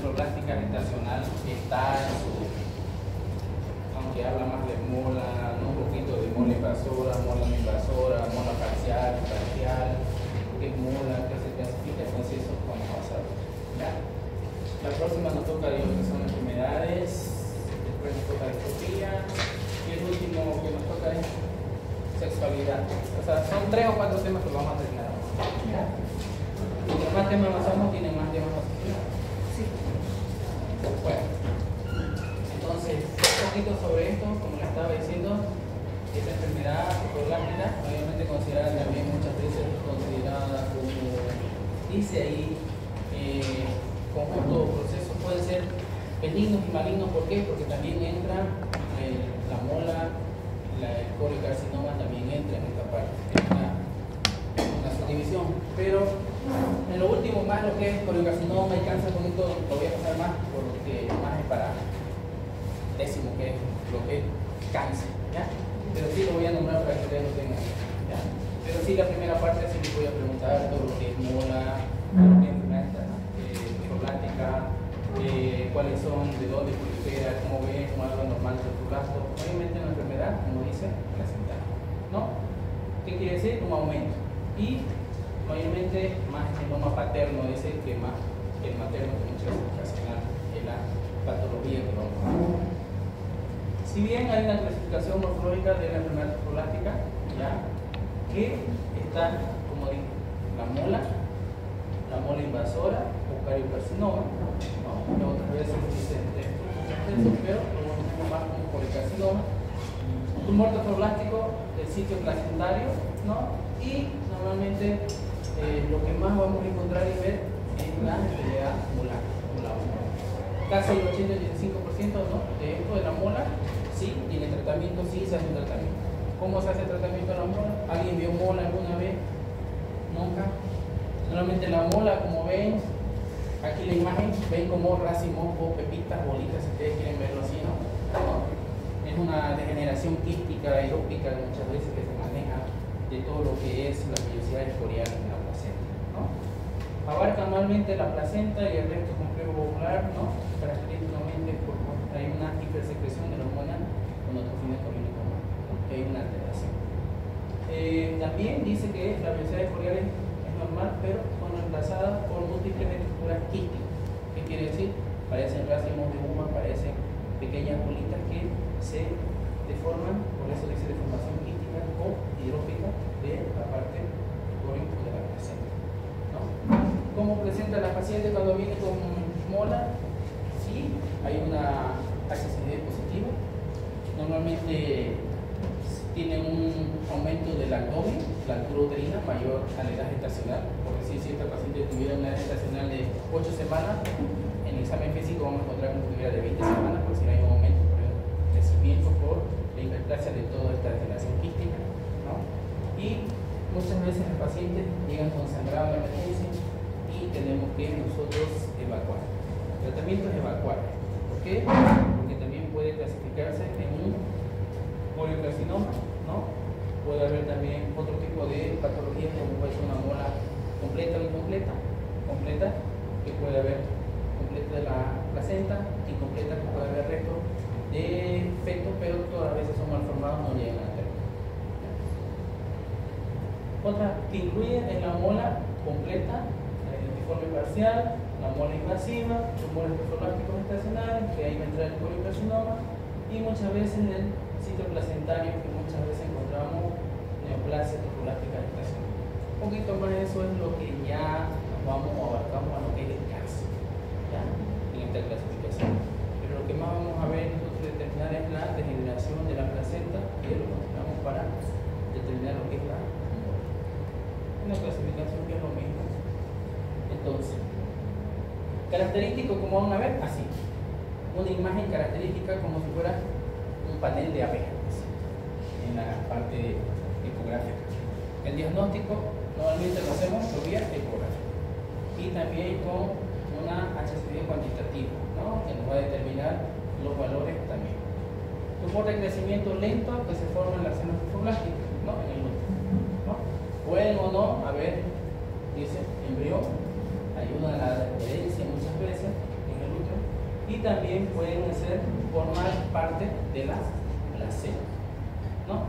plástica gestacional está en su, aunque habla más de mola, ¿no? Un poquito de mola invasora, mola no invasora, mola parcial, qué es mola, qué se clasifica, entonces eso vamos a pasar. ¿Ya? La próxima nos toca lo que son enfermedades, después nos toca distrofia, y el último que nos toca es sexualidad. O sea, son 3 o 4 temas que vamos a terminar. ¿Ya? Y los más temas avanzamos tienen más temas asociados. Sí. Bueno, entonces, un poquito sobre esto, como les estaba diciendo, esta enfermedad psicológica, obviamente considerada también muchas veces considerada como, dice ahí, conjunto de procesos pueden ser benignos y malignos. ¿Por qué? Porque también entra la mola, el colocarcinoma también entra en esta parte, en una subdivisión. Pero en lo último, más lo que es colocarcinoma y cáncer, con esto lo voy a pasar más porque más es para décimo, que es lo que es cáncer, ¿ya? Pero sí lo voy a nombrar para que ustedes lo tengan, ¿ya? Pero sí, la primera parte sí les voy a preguntar todo lo que es mola, lo que es plástica, cuáles son, de dónde prolifera, cómo ven, como algo normal del gasto. Obviamente una enfermedad, como dice, placental, ¿no? ¿Qué quiere decir? Un aumento. Y obviamente más genoma paterno, dice que más el materno, que muchas veces ocasionan en la patología que vamos a ver. Si bien hay una clasificación morfológica de la enfermedad plástica, ya que está, como dije, la mola invasora, cariocarcinoma, ¿no? Que otras veces dicen pero lo tenemos más como colocarcinoma, tumor trofoblástico del sitio placentario, ¿no? Y normalmente lo que más vamos a encontrar y ver es la enfermedad molar. Casi el 80-85%, ¿no? De esto de la mola, sí, tiene tratamiento, sí se hace un tratamiento. ¿Cómo se hace el tratamiento de la mola? ¿Alguien vio mola alguna vez? Nunca. Normalmente la mola, como ven, aquí la imagen, ven como racimos o pepitas, bolitas, si ustedes quieren verlo así, ¿no? Es una degeneración quística, aeróbica muchas veces que se maneja de todo lo que es la vellosidad escorial en la placenta, ¿no? Abarca anualmente la placenta y el recto complejo ovular, ¿no? Característicamente hay una hipersecreción de la hormona con otro fines comunicado, ¿no? Que hay una alteración. También dice que la vellosidad escorial es normal, pero son reemplazadas por múltiples estructuras quísticas. ¿Qué quiere decir? Parecen racimos de uva, parecen pequeñas bolitas que se deforman, por eso dice deformación quística o hidrópica de la parte de la placenta, ¿no? ¿Cómo presenta la paciente cuando viene con mola? Sí, hay una HCG positiva, normalmente tiene un aumento del abdomen, la altura uterina mayor a la edad gestacional. Por decir, si esta paciente tuviera una edad gestacional de 8 semanas, en el examen físico vamos a encontrar que tuviera de 20 semanas, por si hay un aumento por el crecimiento, por la hiperplasia de toda esta degeneración quística, ¿no? Y muchas veces los pacientes llegan con sangrado a la emergencia y tenemos que nosotros evacuar. El tratamiento es evacuar. ¿Por qué? Porque también puede clasificarse en un colocarcinoma, ¿no? Puede haber también otro tipo de patologías como puede ser una mola completa o incompleta, completa, que puede haber completa de la placenta, incompleta que puede haber resto de feto, pero todas las veces son malformados, no llegan a término. Otra que incluye es la mola completa, la identiforme parcial, la mola invasiva, tumores trofoblasticos gestacionales, que ahí va a entrar el colocarcinoma, y muchas veces el sitio placentario, que muchas veces encontramos neoplasia trofoblástica gestacional. Un poquito más de eso es lo que ya vamos o abarcamos a lo que es el cáncer, ¿ya? En esta clasificación. Pero lo que más vamos a ver nosotros determinar es la degeneración de la placenta, y lo consideramos para determinar lo que es la mola. Una clasificación que es lo mismo. Entonces, característico, como van a ver, así. Una imagen característica como si fuera un panel de abejas en la parte ecográfica. El diagnóstico normalmente lo hacemos por vía ecográfica y también con una HCG cuantitativa, ¿no? Que nos va a determinar los valores también. Tumor de crecimiento lento que se forma en las células trofoblásticas, ¿no? En el útero, ¿no? Pueden o no haber, dice, embrión, ayuda a la herencia muchas veces en el también pueden formar parte de la placenta, ¿no?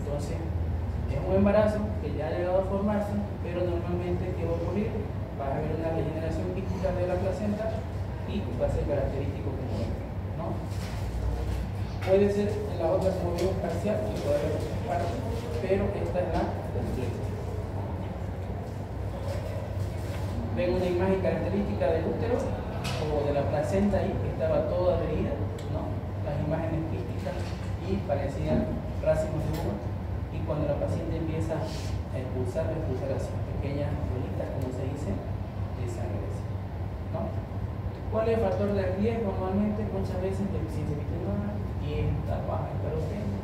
Entonces, es un embarazo que ya ha llegado a formarse, pero normalmente, ¿qué va a ocurrir? Va a haber una regeneración quística de la placenta y va a ser característico como este, ¿no? Puede ser en la otra, como vimos, parcial y puede haber parte, pero esta es la completa. Ven una imagen característica del útero o de la placenta ahí, que estaba toda adherida, ¿no? Las imágenes quísticas y parecían racimos de uva. Y cuando la paciente empieza a expulsar así pequeñas bolitas, como se dice, de sangre, ¿no? ¿Cuál es el factor de riesgo? Normalmente, muchas veces, deficiencia vitamina, dieta baja en caroteno.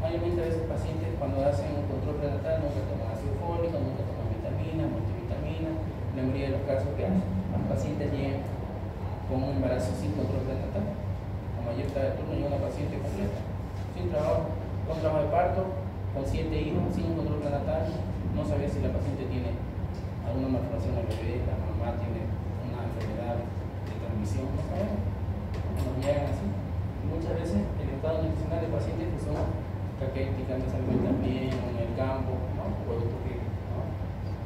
Mayormente a veces pacientes cuando hacen un control prenatal nunca toman ácido fólico, nunca toman vitamina, multivitamina. La mayoría de los casos que los pacientes llegan con un embarazo sin control prenatal. La mayor parte del turno llega una paciente completa, sin trabajo, con trabajo de parto, con 7 hijos, sin un control prenatal. No sabe si la paciente tiene alguna malformación del bebé, la mamá tiene una enfermedad de transmisión, no sabemos. Nos llegan así. Y muchas veces el estado nutricional de pacientes que son caquéticas, no se alimentan bien, o en el campo, ¿no? Puede ocurrir, ¿no?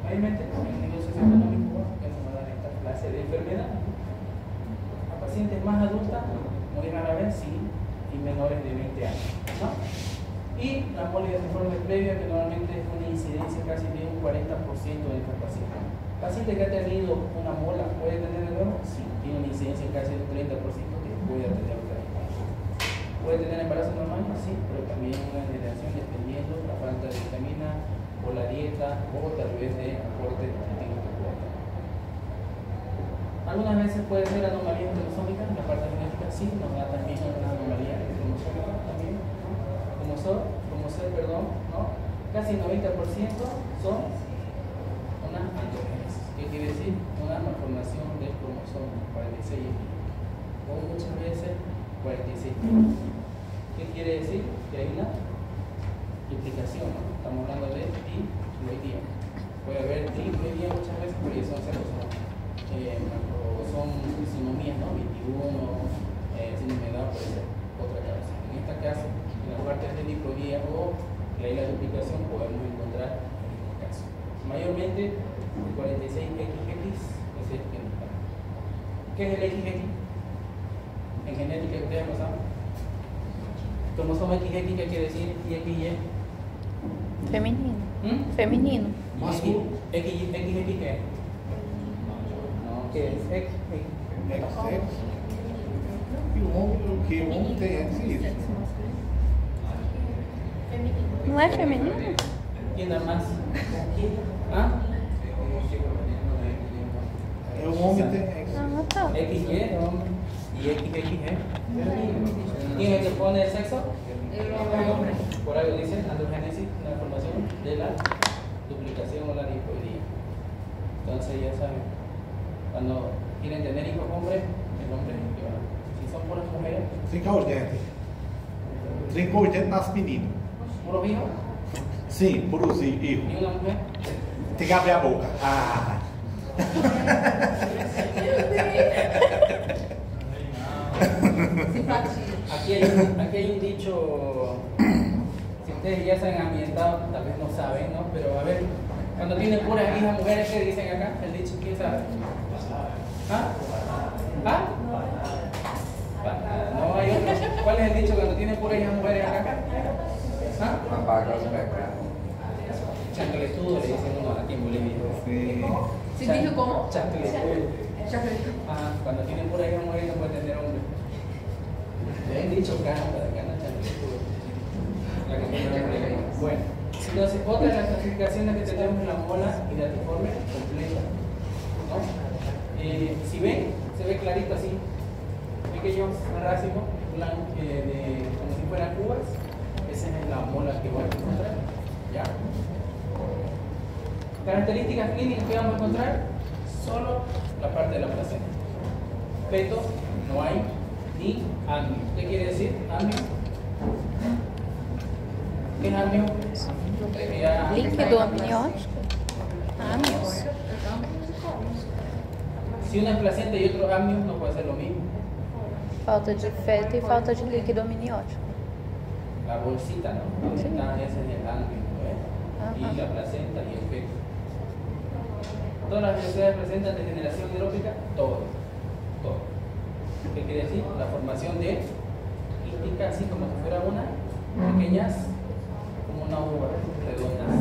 Mayormente en el nivel socioeconómico que nos va a dar esta clase de enfermedad. A pacientes más adultas, muy rara vez sí, y menores de 20 años, ¿no? Y la polideforme previa, que normalmente es una incidencia casi de un 40% de esta paciente. Paciente que ha tenido una mola, ¿puede tener de nuevo? Sí, tiene una incidencia casi de un 30% que puede tener otra vez. ¿Puede tener embarazo normal? Sí, pero también una generación dependiendo de la falta de vitamina o la dieta o tal vez de aporte nutritivo que pueda tener. Algunas veces puede ser anomalía cromosómica, la parte genética sí nos da también una anomalía cromosómica también, ¿no? Como ser, ¿no? Casi 90% son una androgénesis, que quiere decir una malformación del cromosoma 46 o muchas veces 46. ¿Qué quiere decir? Que hay una duplicación, ¿no? Estamos hablando de triploidía. Puede haber triploidía muchas veces, pero ya son disonomías, ¿no? 21, síndrome de Down puede ser otra causa. En esta caso, en la parte de triploidía o que hay la duplicación, podemos encontrar en este caso. Mayormente, el 46XX es el que nos da. ¿Qué es el XX? En genética, ustedes lo saben. Cromosoma XX, ¿qué quiere decir? Y XY. Feminino. Feminino. Masculino. XY, ¿qué es? Que es X. E o que o homem tem X e Y. Não é feminino? ¿Quién da más? ¿Ah? O homem tem X. Ah, tá. XY y XXG. ¿Quién es el que pone el sexo? El hombre. Por algo dice androgénesis, una información de la duplicación o la diploidía. Entonces ya saben, cuando quieren tener hijos hombres, el hombre es el que va. Si son puras mujeres. Trincar os dentes. Trincar os dentes nas meninas. ¿Puros hijos? Sim, puros ¿Y hijos. una mujer? Tem que abrir a boca. Ah. Aquí hay un dicho, si ustedes ya se han ambientado, tal vez no saben, ¿no? Pero a ver, cuando tienen puras hijas mujeres, ¿qué dicen acá? El dicho, ¿quién sabe? ¿Ah? ¿Ah? No hay otro. ¿Cuál es el dicho cuando tienen puras hijas mujeres acá? ¿Ah? Chancletudo le dicen uno aquí en Bolivia. ¿Sí dijo cómo? Chancletudo. Cuando tienen puras hijas mujeres no pueden tener hombre. Le han dicho cana chancletudo. La que tiene nombre. Bueno, entonces otra de las clasificaciones que tenemos es la mola hidatiforme completa, ¿no? Si ven, se ve clarito así, pequeños racimos como si fueran uvas. Esa es la mola que van a encontrar, ¿ya? Características clínicas que vamos a encontrar, solo la parte de la placenta. Feto no hay, ni amnio. ¿Qué quiere decir amnio? ¿Qué es amnio? Líquido amniótico. Amnios. Si uno es placenta y otro amnio, no puede ser lo mismo. Falta de feto e falta de líquido amniótico. La bolsita, ¿no? Donde Sí. está ese es el ganglio, ¿no ves? Ajá. Y la placenta y el feto. Todas las velocidades presentan degeneración hidrópica, todo. ¿Qué quiere decir? La formación de quística, así como si fuera una pequeñas, como una uva redondas.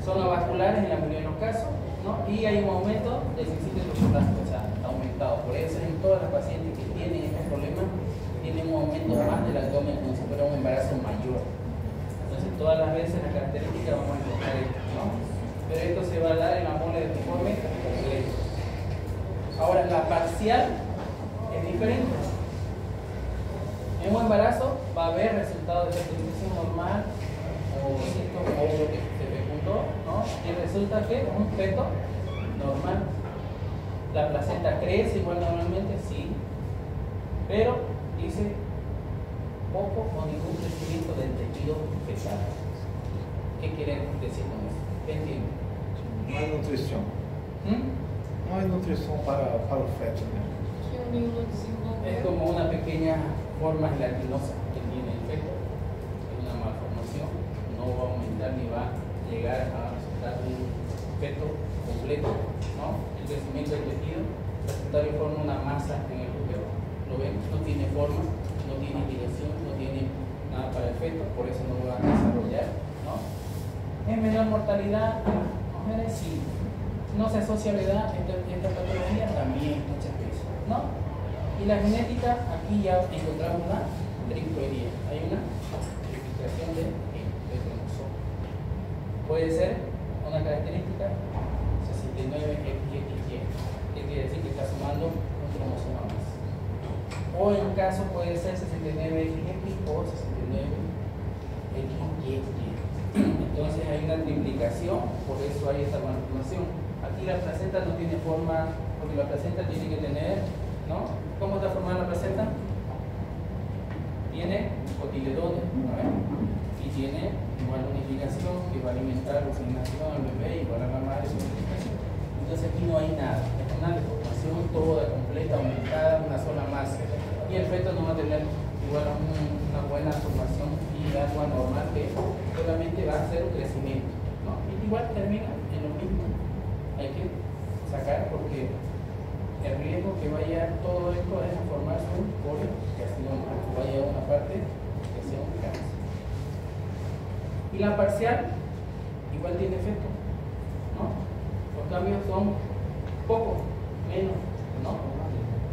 Son avasculares en la mayoría de los casos, ¿no? Y hay un aumento del suicidio hidroplástico, o sea, ha aumentado. Por eso en todas las pacientes que tienen estos problemas tienen un aumento más del abdomen como si fuera un embarazo mayor. Entonces todas las veces las características vamos a encontrar esto, ¿no? Pero esto se va a dar en la mole de uniforme completo. Ahora la parcial es diferente. En un embarazo va a haber resultado de fertilización normal o cierto óvulo que se fecundó, ¿no? Y resulta que es un feto normal. La placenta crece igual normalmente, sí, pero dice poco o ningún crecimiento del tejido fetal. ¿Qué quieren decir con eso? ¿Qué entienden? No hay nutrición. No hay nutrición para el feto, ¿no? Es como una pequeña forma gelatinosa que tiene el feto, es una malformación, no va a aumentar ni va a llegar a resultar un feto completo, ¿no? El crecimiento del tejido placentario forma una masa en el útero, lo ven, no tiene forma, no tiene dirección, no tiene nada para el feto, por eso no va a desarrollar, ¿no? ¿Es menor mortalidad en las mujeres? Sí. ¿No se asocia a la edad esta patología? También, muchas veces, ¿no? Y la genética, aquí ya encontramos una triploidía. Hay una triplicación de cromosoma. Puede ser una característica 69XXY, que quiere decir que está sumando un cromosoma más. O en un caso puede ser 69XX o 69XY. Entonces hay una triplicación, por eso hay esta malformación. Aquí la placenta no tiene forma, porque la placenta tiene que tener, ¿no? ¿Cómo está formada la placenta? Tiene cotiledones, ¿no? Y tiene igual unificación que va a alimentar la oxigenación al bebé, igual a la madre su unificación. Entonces aquí no hay nada, es una deformación toda completa, aumentada, una sola masa. Y el feto no va a tener igual una buena formación y algo anormal que solamente va a ser un crecimiento, ¿no? Y igual termina en lo mismo. Hay que sacar porque el riesgo que vaya todo esto es a formarse un policarcinoma, que vaya a una parte que sea un cáncer. Y la parcial igual tiene efecto, ¿no? Los cambios son poco, menos, ¿no?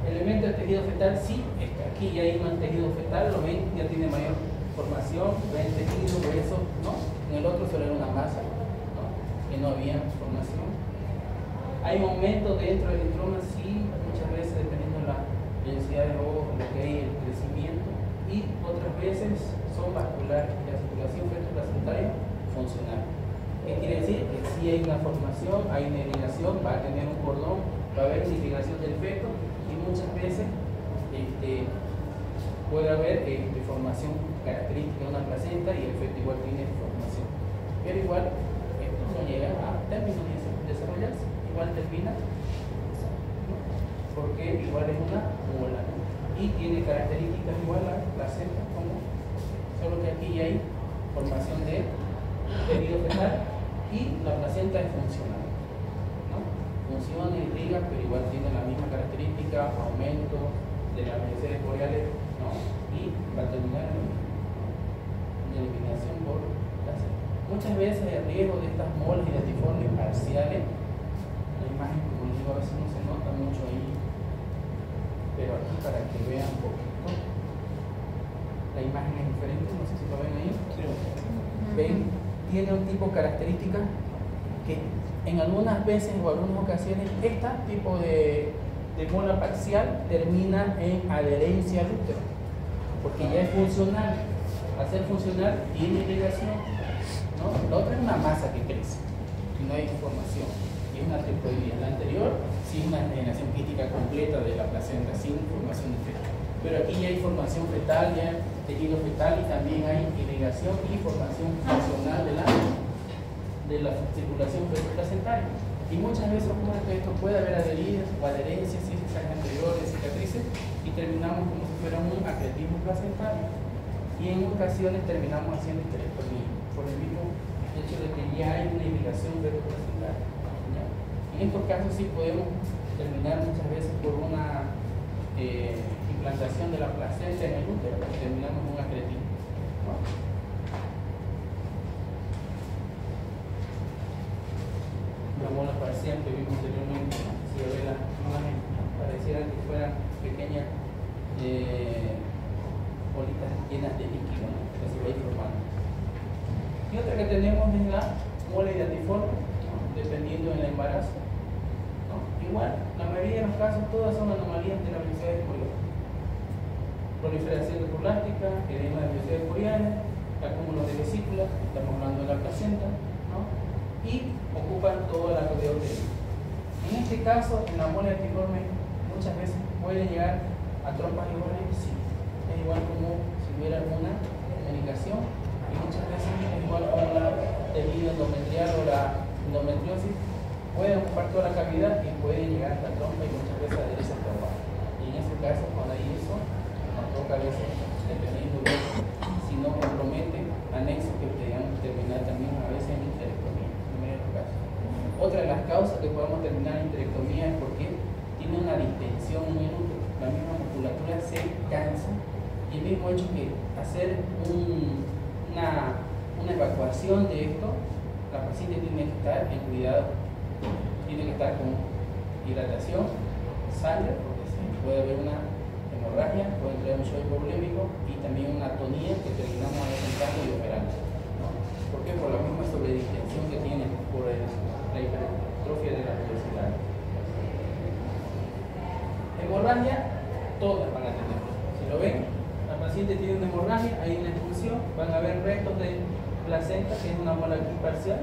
Elemento del tejido fetal, sí, es que aquí ya hay un tejido fetal, lo ven, ya tiene mayor formación, ven tejido, hueso, ¿no? En el otro solo era una masa, ¿no? Que no había formación. Hay un aumento dentro del introma, sí, muchas veces dependiendo de la densidad de lo que hay, el crecimiento, y otras veces son vasculares, la circulación feto-placentaria funcional. ¿Qué quiere decir? Que sí hay una formación, hay una irrigación, va a tener un cordón, va a haber una irrigación del feto, y muchas veces puede haber formación característica de una placenta y el feto igual tiene formación. Pero igual, esto no llega a término de desarrollarse. Igual termina, ¿no? Porque igual es una mola, ¿no? Y tiene características igual a la placenta, como solo que aquí ya hay formación de tejido fetal y la placenta es funcional, ¿no? Funciona y irriga, pero igual tiene la misma característica, aumento de las velocidades boreales, ¿no? Y va a terminar en una eliminación por placenta. Muchas veces el riesgo de estas molas y latiformes parciales, la imagen, como les digo, a veces no se nota mucho ahí, pero aquí para que vean un poquito, la imagen es diferente, no sé si lo ven ahí. Sí. Ven, tiene un tipo de característica que en algunas veces o algunas ocasiones este tipo de mola parcial termina en adherencia al útero, porque ya es funcional. Al ser funcional tiene irrigación, ¿no? La otra es una masa que crece y no hay formación. Es una triploidía. La anterior sí es una generación quística completa de la placenta sin formación de feto. Pero aquí ya hay formación fetal, ya hay tejido fetal y también hay irrigación y formación funcional de la circulación feto-placentaria. Y muchas veces ocurre que esto puede haber adheridas o adherencias, cicatrices anteriores, cicatrices, y terminamos como si fuera un acretismo placentario. Y en ocasiones terminamos haciendo histerectomía, por el mismo hecho de que ya hay una irrigación feto-placentaria. En estos casos sí podemos terminar muchas veces por una implantación de la placenta en el útero, y terminamos un acretismo, ¿no? La mola parcial que vimos anteriormente, ¿no? Si ve la imagen, ¿no? Pareciera que fueran pequeñas bolitas llenas de líquido, ¿no? Que se va a ir formando. Y otra que tenemos es la mola hidatiforme, ¿no? Dependiendo del embarazo, ¿no? Igual, la mayoría de los casos todas son anomalías de la velocidad esporiana. Proliferación neurolástica, edema de velocidad esporiana, acúmulo de vesículas, estamos hablando de la placenta, ¿no? Y ocupan toda la cavidad uterina. En este caso, en la mola hidatiforme muchas veces puede llegar a trompas y bordes, sí. Es igual como si hubiera alguna medicación, y muchas veces es igual como la tejido endometrial o la endometriosis puede ocupar toda la cavidad y puede llegar hasta trompa y muchas veces adherirse hasta abajo. Y en ese caso, cuando hay eso, nos toca a veces, dependiendo de si no compromete, anexos que podríamos terminar también a veces en histerectomía, en medio de los casos. Otra de las causas que podemos terminar en histerectomía es porque tiene una distensión muy útil. La misma musculatura se cansa y el mismo hecho que hacer una evacuación de esto, la paciente tiene que estar en cuidado, tiene que estar con hidratación, sangre, porque puede haber una hemorragia, puede entrar un shock hipovolémico y también una atonía que terminamos asentando y operando, ¿no? ¿Por qué? Por la misma sobredistensión que tiene por la hipertrofia de la velocidad. Hemorragia, todas van a tener. Si lo ven, la paciente tiene una hemorragia, hay una expulsión, van a haber restos de placenta, que es una mola aquí parcial,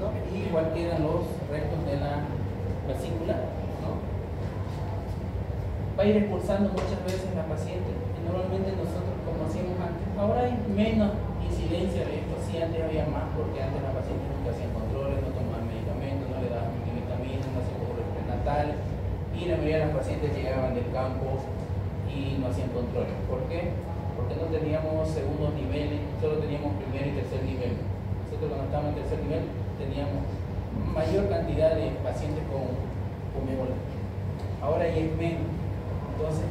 ¿no? Y igual quedan los restos de la vesícula, ¿no? Va a ir expulsando muchas veces la paciente, y normalmente nosotros, como hacíamos antes, ahora hay menos incidencia de esto, sí antes había más, porque antes la paciente nunca hacía controles, no tomaba medicamentos, no le daban vitaminas, no hacía controles prenatales. Y la mayoría de los pacientes llegaban del campo y no hacían controles. ¿Por qué? Porque no teníamos segundos niveles, solo teníamos primer y tercer nivel. Nosotros cuando estábamos en tercer nivel teníamos mayor cantidad de pacientes con ébola. Ahora ya es menos. Entonces,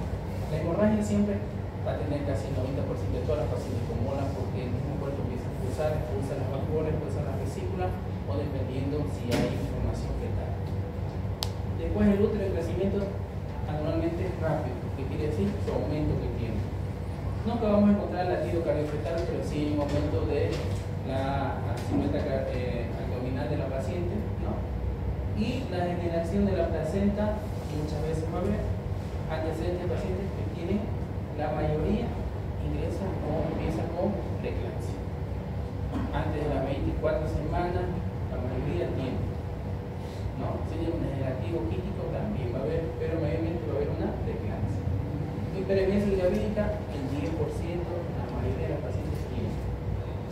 la hemorragia siempre va a tener casi el 90% de todas las pacientes con mola, porque el mismo cuerpo empieza a expulsa las vacuolas, expulsa las vesículas, o dependiendo si hay inflamación fetal. Después el útero de crecimiento anualmente es rápido, que quiere decir su aumento que tiene. Nunca vamos a encontrar latido cardiofetal, pero sí un aumento de la silueta abdominal de la paciente, ¿no? Y la degeneración de la placenta, que muchas veces va a haber antecedentes de pacientes que tienen, la mayoría ingresan o empiezan con preeclampsia. Antes de las 24 semanas, la mayoría tiene, ¿no? Si tiene un degenerativo quítico también va a haber, pero mayormente va a haber una preeclampsia. Hiperemesis gravídica, el 10%, la mayoría de las pacientes tienen.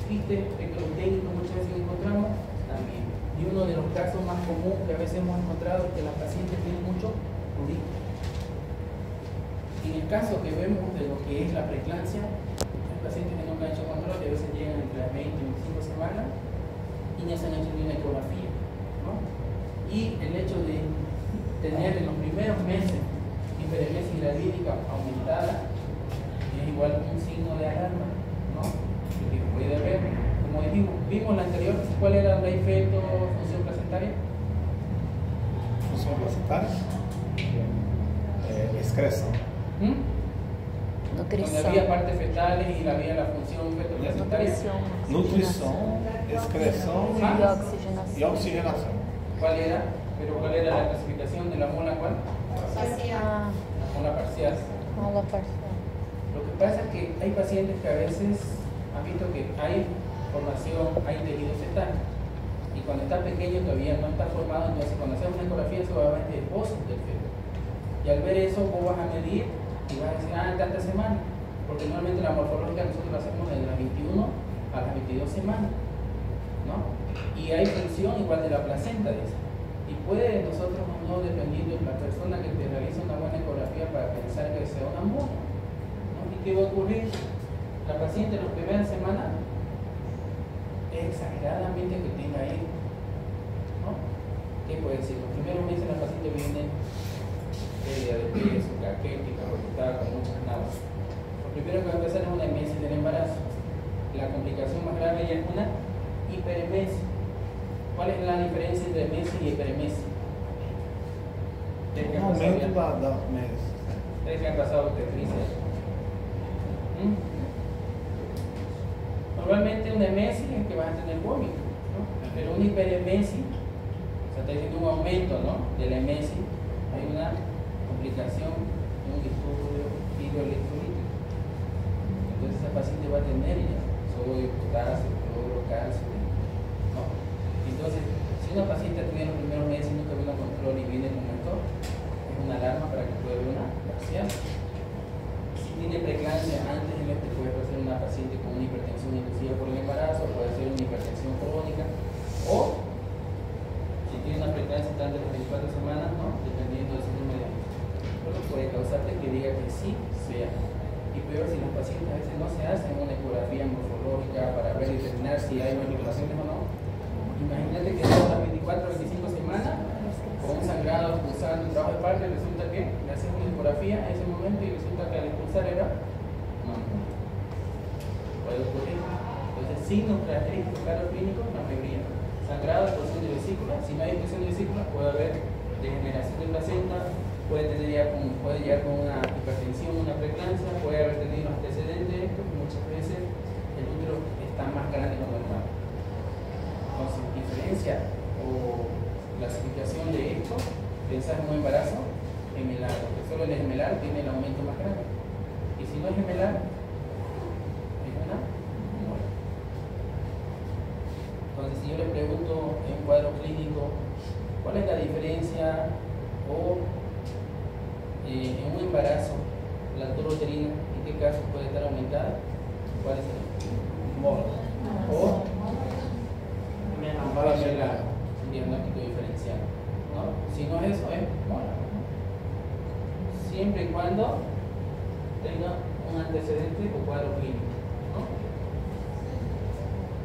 Quiste ectotécnico muchas veces encontramos también. Y uno de los casos más comunes que a veces hemos encontrado es que las pacientes tienen mucho prurito. En el caso que vemos de lo que es la preeclampsia, hay pacientes que nunca han hecho control y a veces llegan entre las 20 y 25 semanas y no se han hecho ni una ecografía, ¿no? Y el hecho de tener en los primeros meses hiperemesis gravídica aumentada es igual un signo de alarma, ¿no? Que puede haber, como dijimos, vimos la anterior, ¿cuál era la feto función placentaria? Función placentaria? Excreción. Nutrição. Donde había partes fetales y había la función feto-placentaria. Nutrição, excreção E oxigenação. e oxigenação. ¿Cuál era? Pero ¿cuál era la clasificación de la mola cuál? Ah, La mola parcial. mola parcial. Lo que pasa es que hay pacientes que a veces han visto que hay formación, hay tejido fetal. Y cuando está pequeño todavía no está formado, entonces cuando hacemos una ecografía se va a ver el depósito del feto. Y al ver eso vos vas a medir y vas a decir, en tantas semanas. Porque normalmente la morfológica nosotros la hacemos desde las 21 a las 22 semanas, ¿no? Y hay función igual de la placenta de esa. Y puede nosotros no, dependiendo de la persona que te realiza una buena ecografía para pensar que sea una mola, ¿no? ¿Y qué va a ocurrir? La paciente en las primeras semanas exageradamente que tenga hijos, ¿no? ¿Qué puede decir? Los primeros meses la paciente viene pérdida de peso, caquética, porque estaba con muchas náuseas. Lo primero que va a empezar es una emesis del embarazo. La complicación más grave ya es una hiperemesis. ¿Cuál es la diferencia entre emesis y hiperemesis? Um aumento da meses. ¿Ustedes que han pasado obstetricia? Normalmente una emesis es que vas a tener vómito, ¿no? Pero una hiperemesis, o sea, está diciendo un aumento, ¿no? De la emesis, hay una complicación, un disturbio hidroelectrolítico. Entonces esa paciente va a tener ya sodio, potasio, cloro, calcio, ¿no? Entonces, si una paciente tiene los primeros meses y nunca viene a control y viene con esto, es una alarma para que pueda haber una parcial. Si tiene preeclampsia antes de esto, puede ser una paciente con una hipertensión inducida por el embarazo, puede ser una hipertensión crónica, o si tiene una preeclampsia antes de las 24 semanas, ¿no? Dependiendo de su número de puede causarte que diga que sí sea. Y peor si los pacientes a veces no se hacen una ecografía morfológica para ver y determinar si hay manipulaciones o no. Imagínate que a las 24 o 25 semanas, con un sangrado expulsando un trabajo de parto, resulta que le haces una ecografía en ese momento y resulta que al expulsar era mamá. Puede ocurrir. Entonces, signos característicos claro clínicos, mammegría. Sangrado, expulsión de vesícula. Si no hay expulsión de vesícula, puede haber degeneración de placenta, puede llegar con una hipertensión, una preeclampsia, puede haber tenido antecedentes de esto, que muchas veces el útero está más grande que lo normal. Entonces, diferencia o clasificación de esto, pensar en un embarazo gemelar, porque solo el gemelar tiene el aumento más grande. Y si no es gemelar, es una mola. Entonces, si yo le pregunto en un cuadro clínico, ¿cuál es la diferencia o en un embarazo, la altura uterina, en qué caso puede estar aumentada? ¿Cuál es el mola? O un diagnóstico diferencial, ¿no? Si no es eso, es mola. Siempre y cuando tenga un antecedente o cuadro clínico, ¿no?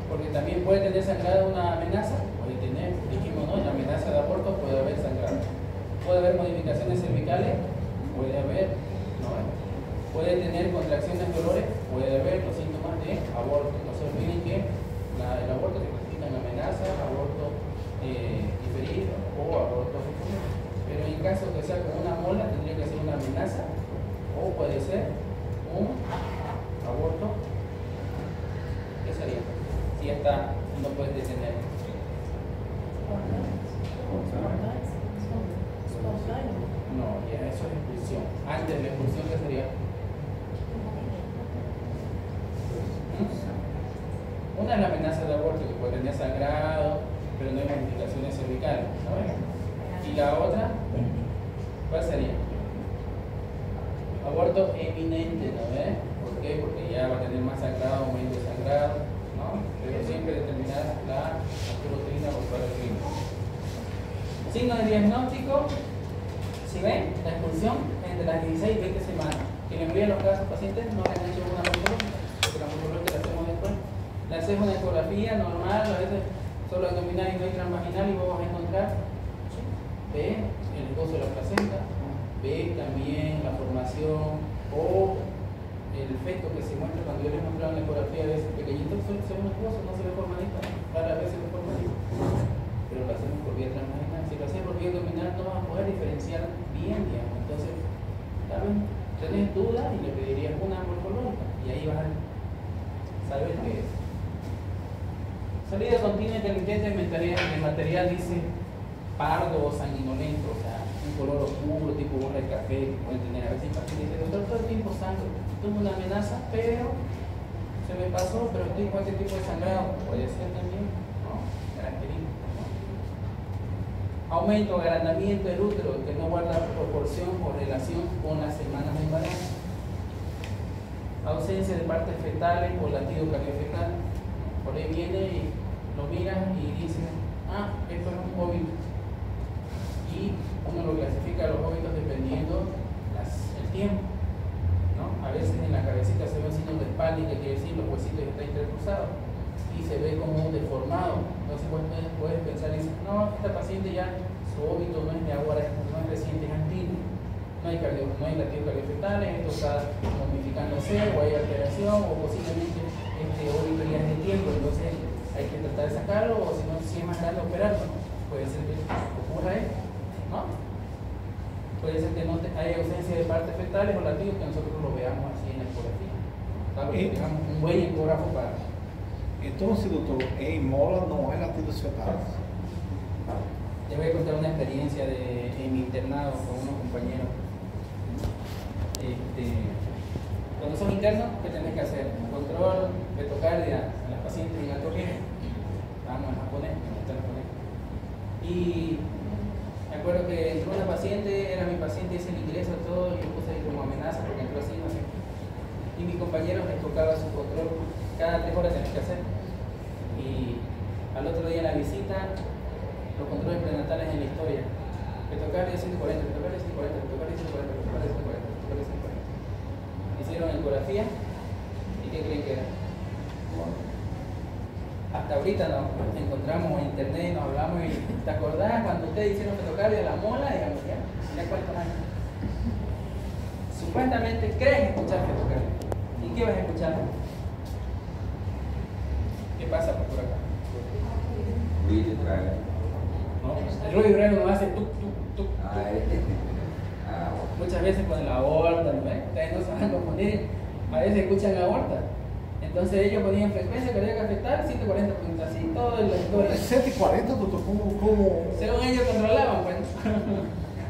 Porque también puede tener sangrado una amenaza, puede tener, dijimos, ¿no? La amenaza de aborto puede haber sangrado. Puede haber modificaciones cervicales, puede haber, ¿no? Puede tener contracciones, dolores, puede haber los síntomas de aborto. No se olviden que el aborto se clasifica en amenaza, aborto diferido o aborto efectivo. Pero en caso que sea con una mola, tendría que ser una amenaza o puede ser un aborto. ¿Qué sería? Si esta no puedes detener. No, ya eso es expulsión. Antes de la expulsión, ¿qué sería? Una es la amenaza de aborto, que puede tener sangrado, pero no hay modificaciones cervicales, ¿sabes? Y la otra, ¿cuál sería? Aborto eminente, ¿no ves? ¿Por qué? Porque ya va a tener más sangrado, aumento de sangrado, ¿no? Pero siempre determinar la proteína por cuadro clínico. Signo de diagnóstico, si ven, la expulsión entre las 16 y 20 semanas. En la mayoría de los casos, pacientes no le han hecho una morfología, porque la morfología la hacemos después. Le haces una ecografía normal, a veces solo abdominal y no hay transvaginal, y vos vas a encontrar, ve el esbozo de la placenta, ve también la formación o el feto que se muestra cuando yo les mostraba en la ecografía de ese pequeñito, se ve un esbozo, no se ve formadito, rara vez se ve formadito, pero lo hacemos por vía transvaginal. Si lo haces por vía abdominal no vas a poder diferenciar bien, digamos. Entonces, ¿saben? Tenés dudas y le pedirías una morfológica y ahí vas a saber qué es. Salida continua intermitente de material dice pardo o sanguinolento, o sea, un color oscuro, tipo borra de café, que pueden tener. A veces pacientes dicen, doctor, todo el tiempo sangre, tuve una amenaza, pero se me pasó, pero estoy con este tipo de sangrado. Puede ser también, ¿no? Característico, ¿no? Aumento o agrandamiento del útero, que no guarda proporción o relación con las semanas de embarazo. Ausencia de partes fetales o latido cardiofetal. Por ahí viene y lo miran y dicen, ah, esto es un óbito. Y uno lo clasifica a los óbitos dependiendo el tiempo. encefálica, quiere decir los huesitos están intercruzados y se ve como deformado. Entonces puedes pensar y decir, no, esta paciente ya su óbito no es de ahora, no es reciente, es antiguo. No hay latidos cardiofetales, esto está momificándose o hay alteración o posiblemente óbito ya es de tiempo, entonces hay que tratar de sacarlo o si no, si es más grande operarlo, ¿no? Puede ser que ocurra esto, ¿no? Puede ser que no haya ausencia de partes fetales o latidos que nosotros lo veamos así en la ecografía. Claro, que tengamos un buen ecógrafo para... Entonces, doctor, en mola no hay latidos fetales. Les voy a contar una experiencia en mi internado con unos compañeros. Cuando son internos, ¿qué tenés que hacer? Control fetocardia a las pacientes en alto riesgo. Estábamos en japonés, y me acuerdo que entró una paciente, era mi paciente, hice el ingreso, todo, y yo puse ahí como amenaza porque entró así, no sé. Y mis compañeros les tocaba su control, cada 3 horas tenés que hacer. Y al otro día en la visita, los controles prenatales en la historia. Fetocardia 140, fetocardia 140, fetocardia 140, fetocardia 140, fetocardia 140. Hicieron ecografía, ¿y qué creen que era? Hasta ahorita nos encontramos en internet y nos hablamos y ¿te acordás cuando ustedes hicieron fetocardia de la mola? Digamos, ya cuántos años. Supuestamente creen escuchar fetocardia. ¿Y qué vas a escuchar? ¿Qué pasa por acá? ¿No? El ruido hidráulico nos hace tuk, tuk, tuk, tuk. Muchas veces con la aorta, ¿no? Ustedes no se van a confundir, a veces escuchan la aorta. Entonces ellos ponían frecuencia cardíaca fetal 140 puntos, así todo el... 140, doctor, ¿cómo? Según ellos controlaban, pues.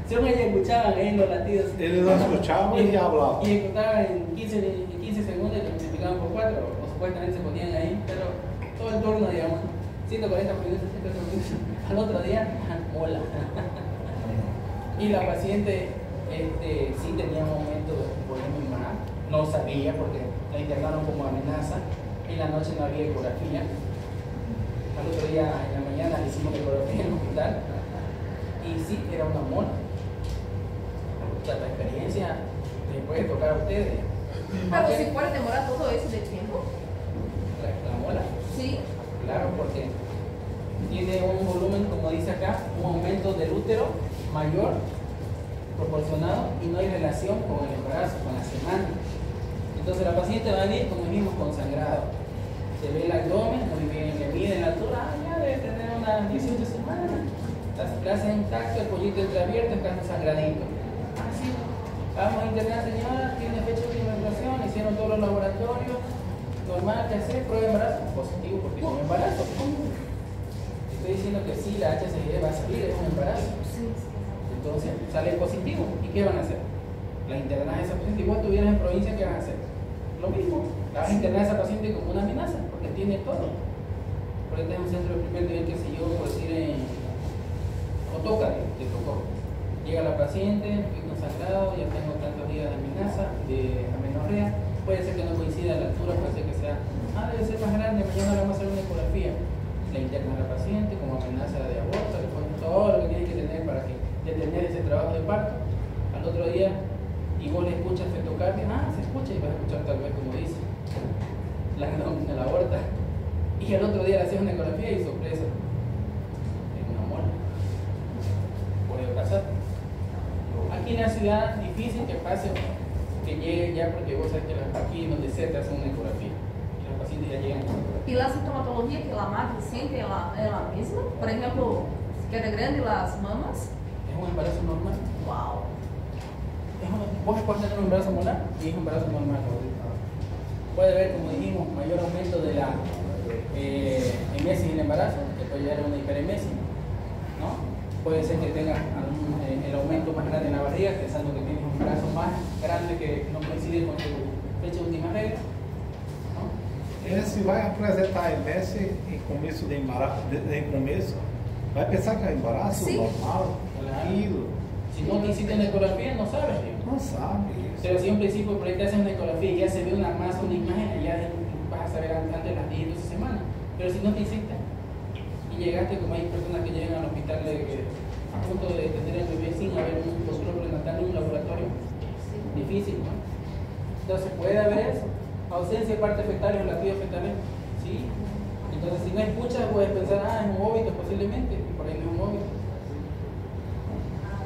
Según ellos escuchaban los latidos. Ellos lo escuchaban y hablaban. Y ejecutaban en 15 segundos y lo multiplicaban por 4, o supuestamente se ponían ahí, pero todo el turno, digamos, 140 minutos, 140 minutos. Al otro día, mola. Y la paciente sí tenía un momento de volumen más, no sabía porque la internaron como amenaza, en la noche no había ecografía, al otro día en la mañana le hicimos ecografía en el hospital y sí, era una mola. O sea, la experiencia les puede tocar a ustedes. Pero se puede demorar todo eso de tiempo. La mola. Sí. Claro, porque tiene un volumen, como dice acá, un aumento del útero mayor proporcionado y no hay relación con el embarazo, con la semana. Entonces la paciente va a venir, como dijimos, con sangrado. Se ve el abdomen, muy bien, le miden la altura, ya debe tener unas 18 semanas. Las clases intactas, el pollito entreabierto, está sangradito. Así, vamos a internar, señora, tiene fecha de implantación, hicieron todos los laboratorios, normal que hacer, prueba de embarazo, positivo porque es un embarazo. Estoy diciendo que sí, la HCG va a salir, es un embarazo. Entonces sale positivo. ¿Y qué van a hacer? La internas a esa paciente. Si vos estuvieras en provincia, ¿qué van a hacer? Lo mismo. La vas a internar a esa paciente como una amenaza, porque tiene todo. Por ejemplo, es un centro de primer nivel, que sé yo, por decir en Otoca, de Tocó. Llega la paciente, estoy con sangrado, ya tengo tantos días de amenaza, de amenorrea. Puede ser que no coincida la altura, puede ser que sea, debe ser más grande, mañana le vamos a hacer una ecografía. La interna a la paciente como amenaza de aborto, le ponen todo lo que tiene que tener para que detener ese trabajo de parto. Al otro día, y vos le escuchas fetocardia, se escucha y vas a escuchar tal vez como dice la aorta. Y al otro día le haces una ecografía y sorpresa, es una mola. Puede pasar. Aquí en la ciudad, difícil que pase, que llegue ya, porque vos sabés que aquí donde se te hace una ecografía y los pacientes ya llegan con ecografía. E a sintomatologia que a madre sente é a mesma? Por exemplo, se queda grande as mamas? Es un embarazo normal. Uau! Vos puedes tener un embarazo molar y es un embarazo normal. Puede haber, como dijimos, mayor aumento de la emesis en el embarazo, que puede llegar a una hiperemesis, ¿no? Puede ser que tengas el aumento más grande en la barriga, pensando que tienes un embarazo más grande que no coincide con tu fecha de última regla, ¿no? Esse vai apresentar MS em começo de embaraço, vai pensar que é embaraço normal, tranquilo. Si no te hiciste una ecografía, no sabes, ¿sí? Não sabe. Pero si en principio por ahí te hacen una ecografía y ya se ve una masa, una imagen, ya vas a saber antes de las 10 12 semanas. Pero si no te hiciste y llegaste, como hay personas que llegan al hospital a punto de tener el bebé sin haber un control prenatal en un laboratorio, difícil, ¿no? Entonces puede haber eso. Ausencia de parte fetal o latidos fetales, ¿sí? Entonces, si no escuchas, puedes pensar, es un óbito posiblemente, y por ahí no es un óbito.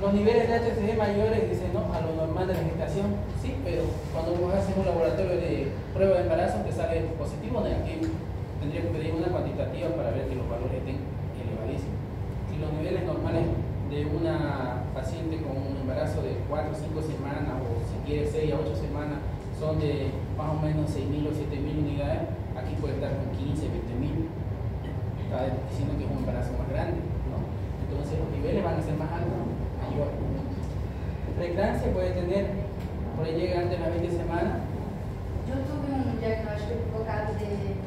Los niveles de HCG mayores dicen, no, a lo normal de la gestación, sí, pero cuando vos haces un laboratorio de prueba de embarazo, te sale positivo o negativo. Tendría que pedir una cuantitativa para ver que los valores estén elevadísimos. Si los niveles normales de una paciente con un embarazo de 4 o 5 semanas, o si quiere 6 a 8 semanas, son de más o menos 6.000 o 7.000 unidades, aquí puede estar con 15, 20.000. Está diciendo que es un embarazo más grande, ¿no? Entonces los niveles van a ser más altos, mayor. Preeclampsia puede tener, por ahí llega antes de las 20 semanas. Yo tuve un diagnóstico equivocado de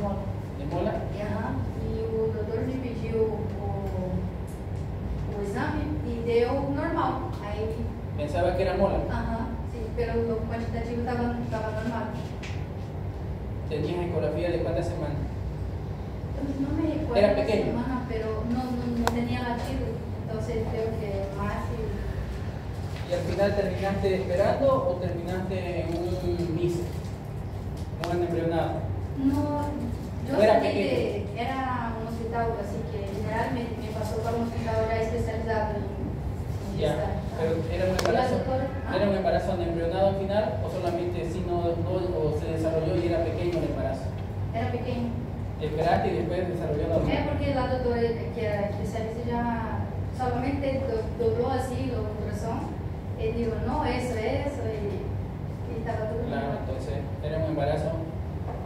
mola. ¿De mola? E o doutor me pediu o exame e deu normal. Aí, Pensaba que era mola. sim, pero o quantitativo estava normal. ¿Tenías ecografía de cuántas semanas? No me recuerdo Era la pequeño. semana, pero no tenía latido. Entonces creo que más. ¿Y al final terminaste esperando o terminaste en un MIS? ¿Un embrionado? No, yo Era sabía pequeño. que era un hospital, así que en general me pasó para un hospital ya especializado en Ya, gestar. pero ¿era un ¿Y la embarazo? doctora? ¿Era un embarazo en embrionado al final o solamente si no o se desarrolló y era pequeño el embarazo? Era pequeño. Esperaste y después desarrolló normal. Porque la doctora que era especialista ya solamente dobló así la ultrassom y dijo, no, eso, y estaba todo Claro, normal. entonces era un embarazo,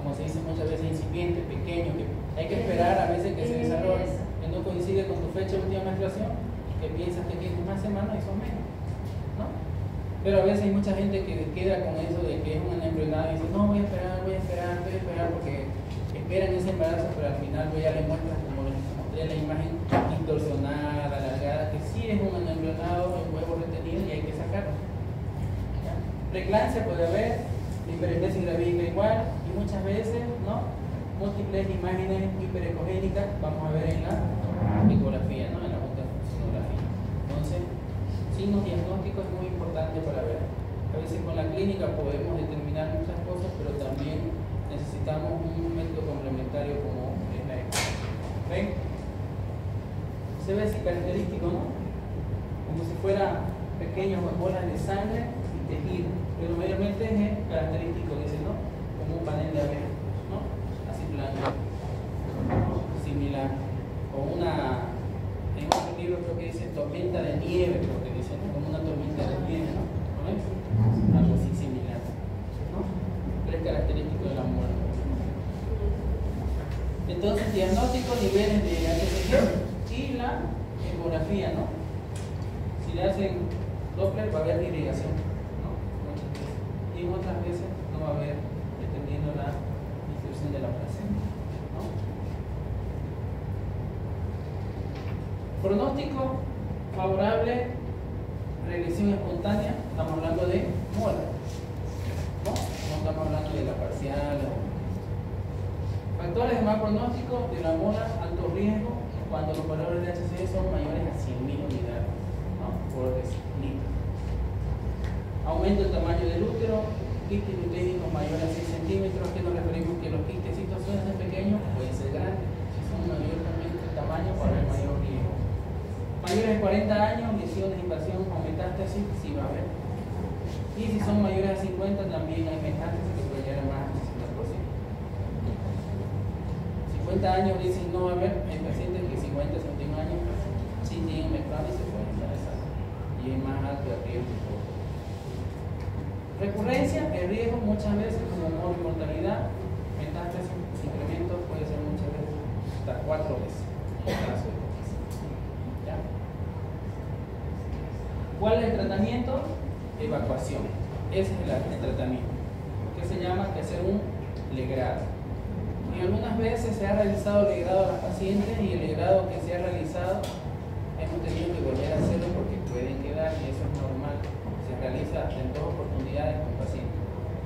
como se dice muchas veces, incipiente, pequeño, que hay que esperar a veces que se desarrolle, que no coincide con tu fecha de última menstruación, que piensas que tienes más semanas y son menos, ¿no? Pero a veces hay mucha gente que queda con eso de que es un embrionado y dice, no, voy a esperar, porque esperan ese embarazo, pero al final ya le muestran, como les mostré la imagen distorsionada, alargada, que sí es un embrionado, un huevo retenido y hay que sacarlo. ¿Ya? Preeclampsia puede haber, hiperemesis gravídica igual, y muchas veces, ¿no? Múltiples imágenes hiperecogénicas, vamos a ver en la ecografía, ¿no? En la ultrasonografía. Entonces, signos diagnósticos es muy importante para ver. A veces con la clínica podemos determinar muchas cosas, pero también necesitamos un método complementario como es la ecografía. ¿Ven? Se ve así característico, ¿no? Como si fuera pequeñas bolas de sangre y tejido, pero mayormente es característico, dice, ¿no? Como un panel de abejas, ¿no? Así blanco, similar. O una, en otro libro creo que dice tormenta de nieve, creo que dice, ¿no? Como una tormenta de nieve, ¿no? ¿No ves? Algo así similar, ¿no? Tres característicos de la muerte. Entonces, diagnóstico, niveles de HCG y la ecografía, ¿no? Si le hacen Doppler va a haber irrigación, ¿no? Muchas veces. Y otras veces no va a haber, dependiendo la distribución de la placenta, ¿no? Pronóstico favorable, regresión espontánea, estamos hablando de mola, ¿no? No estamos hablando de la parcial. Factores de mal pronóstico de la mola, alto riesgo, cuando los valores de HCG son mayores a 100.000 unidades, ¿no? Por litro. Aumento del tamaño del útero, quistes luteínicos mayores a 6 centímetros, que nos referimos que los quistecitos suelen ser pequeños, pueden ser grandes. Si son mayormente de tamaño, va a haber mayor riesgo. Mayores de 40 años, lesiones, invasión o metástasis, sí va a haber. Y si son mayores a 50, también hay metástasis que puede llegar a más del 50%. 50 años dicen no va a haber, hay pacientes que 50, 51 años sí tienen metástasis y se pueden embarazar. Y es más alto el riesgo. Recurrencia, el riesgo muchas veces como mortalidad, metástasis, incrementos puede ser muchas veces hasta 4 veces en el caso de ¿ya? ¿Cuál es el tratamiento? Evacuación. Ese es el tratamiento. ¿Qué se llama? Que hacer un legrado. Y algunas veces se ha realizado legrado a las pacientes y el legrado que se ha realizado hemos tenido que volver a hacerlo porque pueden quedar y eso es normal. Se realiza en 2 oportunidades con pacientes.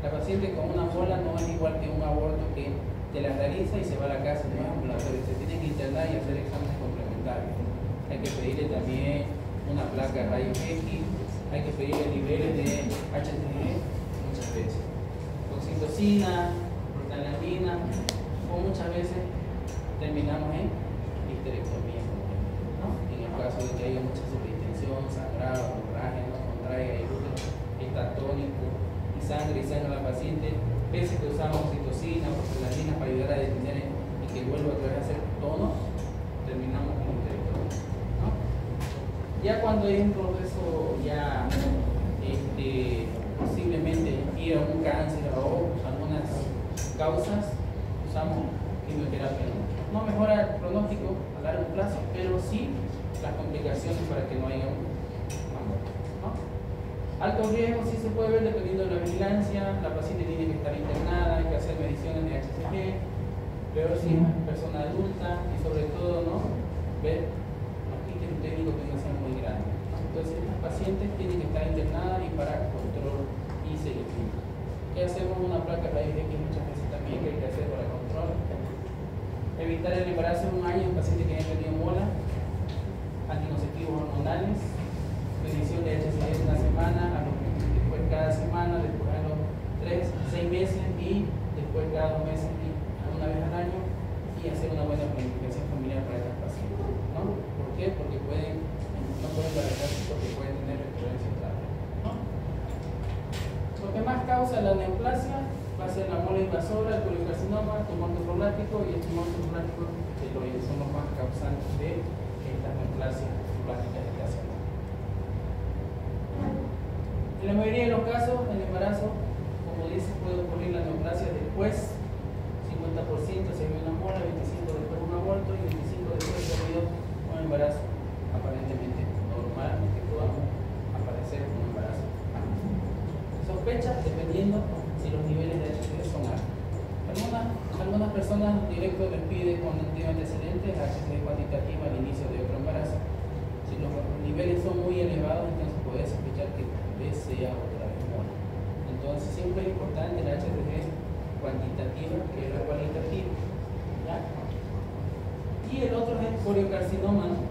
La paciente con una mola no es igual que un aborto que te la realiza y se va a la casa, no es ambulatorio, se tiene que internar y hacer exámenes complementarios. Hay que pedirle también una placa de rayos X, hay que pedirle niveles de HCG muchas veces. Oxitocina oxitocina, prostaglandina, o muchas veces terminamos en histerectomía, ¿no? En el caso de que haya mucha sobretensión, sangrado, hemorragia, no contraiga el útero, está tónico y sangre a la paciente, veces que usamos oxitocina, prostaglandina para ayudar a detener y que vuelva otra vez a hacer tono, terminamos con histerectomía, ¿no? Ya cuando hay un proceso ya posiblemente ir a un cáncer o algunas causas, usamos quimioterapia. No mejora el pronóstico a largo plazo, pero sí las complicaciones para que no haya una muerte, ¿no? Alto riesgo sí se puede ver dependiendo de la vigilancia. La paciente tiene que estar internada, hay que hacer mediciones de HCG, pero si es persona adulta y sobre todo, ¿no?, ver los quíteres técnicos que no sean muy grandes, ¿no? Entonces estas pacientes tienen que estar internadas y para control y seguimiento. ¿Qué hacemos? Una placa raíz X muchas veces también que hay que hacer para control. Evitar el embarazo en un año en pacientes que hayan tenido mola, anticonceptivos hormonales, medición de HCG una semana, después cada semana, después a los 6 meses y después cada 2 meses y una vez al año, y hacer una buena planificación familiar para estas pacientes, ¿no? ¿Por qué? Porque no pueden embarazarse porque pueden tener recurrencia tarde, ¿no? Lo que más causa la neoplasia va a ser la mola invasora, el coliocarcinoma, tumor neoplástico y el tumor neoplástico keloide, son los más causantes de estas neoplasias plásticas estacionales. En la mayoría de los casos, el embarazo, como dice, puede ocurrir la neoplasia después, 50% se ve una mola, 25% después un aborto y 25% después se ha habido un embarazo aparentemente normal, que podamos aparecer un embarazo. Sospecha dependiendo si los niveles de HCG son altos. Algunas personas directo les piden con antecedentes HCG cuantitativa al inicio de otro embarazo. Si los niveles son muy elevados, entonces puede sospechar que sea otra vez mola. Entonces siempre es importante la HCG cuantitativa que es la cualitativa, ¿ya? Y el otro es el coliocarcinoma, ¿no?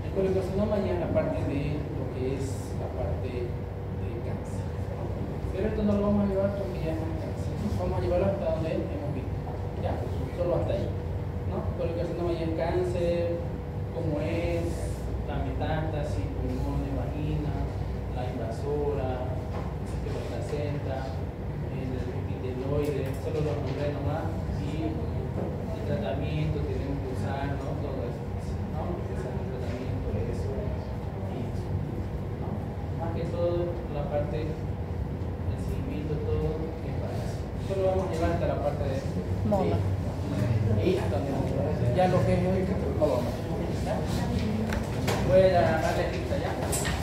El coliocarcinoma ya es la parte de lo que es la parte de cáncer, ¿no? Pero esto no lo vamos a llevar porque ya es más cáncer, ¿no? Vamos a llevarlo hasta donde hemos visto, ¿ya? Solo hasta ahí, ¿no? Coliocarcinoma ya es cáncer, como es la metástasis, pulmón, vagina, la invasora, el placenta, solo los nombré nomás, y el tratamiento que tenemos que usar, ¿no? Todo eso, ¿no? El tratamiento, eso, y, ¿no? Más que todo la parte del seguimiento, todo es para eso. Solo vamos a llevar hasta la parte de mola. Y hasta donde ya lo que es hoy, no vamos. ¿Ya? Voy a darle